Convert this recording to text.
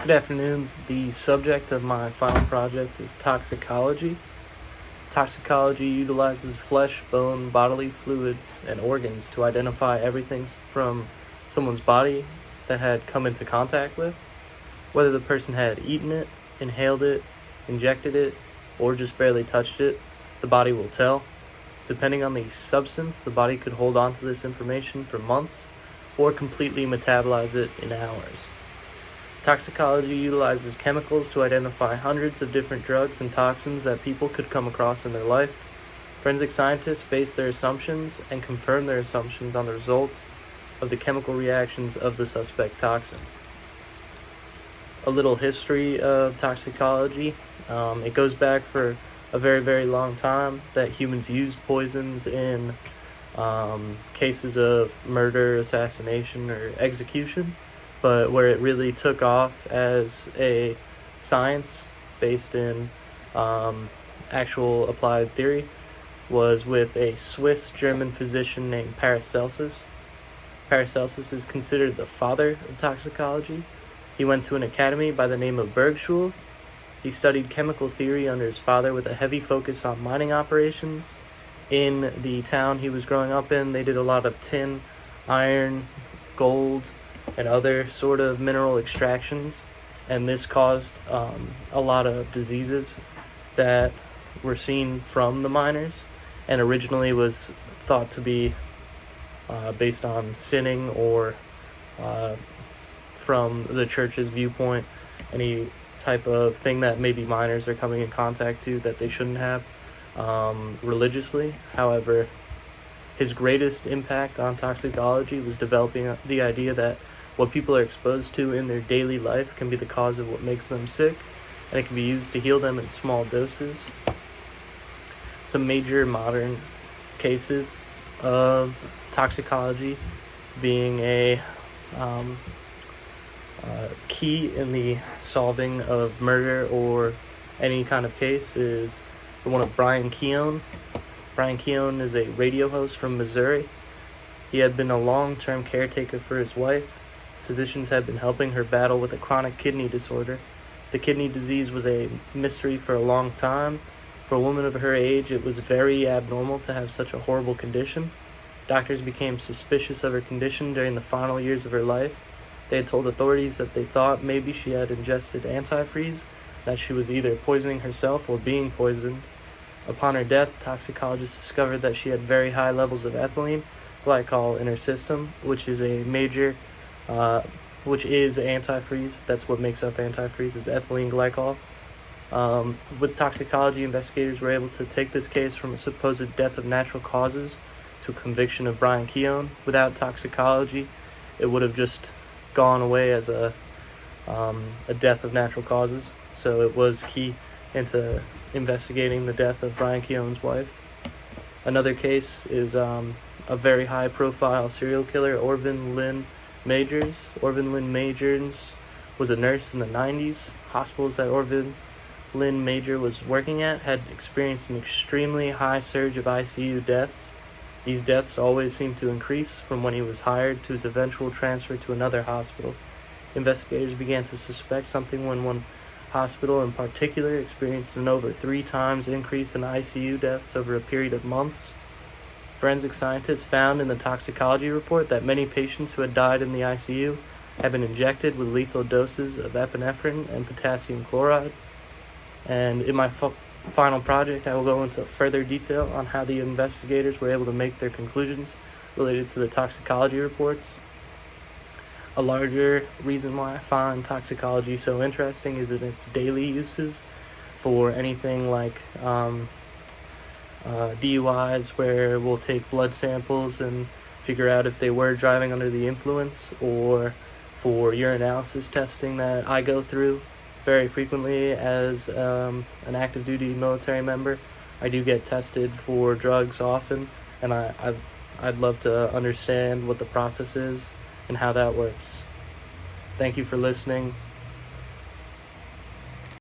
Good afternoon. The subject of my final project is toxicology. Toxicology utilizes flesh, bone, bodily fluids, and organs to identify everything from someone's body that had come into contact with, whether the person had eaten it, inhaled it, injected it, or just barely touched it. The body will tell. Depending on the substance, the body could hold on to this information for months or completely metabolize it in hours. Toxicology utilizes chemicals to identify hundreds of different drugs and toxins that people could come across in their life. Forensic scientists base their assumptions and confirm their assumptions on the results of the chemical reactions of the suspect toxin. A little history of toxicology. It goes back for a very, very long time that humans used poisons in cases of murder, assassination, or execution. But where it really took off as a science based in actual applied theory was with a Swiss-German physician named Paracelsus. Paracelsus is considered the father of toxicology. He went to an academy by the name of Bergschule. He studied chemical theory under his father with a heavy focus on mining operations. In the town he was growing up in, they did a lot of tin, iron, gold, and other sort of mineral extractions, and this caused a lot of diseases that were seen from the miners, and originally was thought to be based on sinning or from the church's viewpoint, any type of thing that maybe miners are coming in contact to that they shouldn't have religiously. However, his greatest impact on toxicology was developing the idea that what people are exposed to in their daily life can be the cause of what makes them sick, and it can be used to heal them in small doses. Some major modern cases of toxicology being a key in the solving of murder or any kind of case is the one of Brian Keown. Brian Keown is a radio host from Missouri. He had been a long-term caretaker for his wife. Physicians had been helping her battle with a chronic kidney disorder. The kidney disease was a mystery for a long time. For a woman of her age, it was very abnormal to have such a horrible condition. Doctors became suspicious of her condition during the final years of her life. They had told authorities that they thought maybe she had ingested antifreeze, that she was either poisoning herself or being poisoned. Upon her death, toxicologists discovered that she had very high levels of ethylene glycol in her system, which is antifreeze. That's what makes up antifreeze, is ethylene glycol. With toxicology, investigators were able to take this case from a supposed death of natural causes to a conviction of Brian Keown. Without toxicology, it would have just gone away as a death of natural causes. So it was key into investigating the death of Brian Keown's wife. Another case is a very high-profile serial killer, Orvin Lynn Majors. Orvin Lynn Majors was a nurse in the 90s. Hospitals that Orvin Lynn Major was working at had experienced an extremely high surge of ICU deaths. These deaths always seemed to increase from when he was hired to his eventual transfer to another hospital. Investigators began to suspect something when one hospital in particular experienced an over 3 times increase in ICU deaths over a period of months. Forensic scientists found in the toxicology report that many patients who had died in the ICU had been injected with lethal doses of epinephrine and potassium chloride. And in my final project, I will go into further detail on how the investigators were able to make their conclusions related to the toxicology reports. A larger reason why I find toxicology so interesting is in its daily uses for anything like DUIs, where we'll take blood samples and figure out if they were driving under the influence, or for urinalysis testing that I go through very frequently as an active duty military member. I do get tested for drugs often, and I'd love to understand what the process is and how that works. Thank you for listening.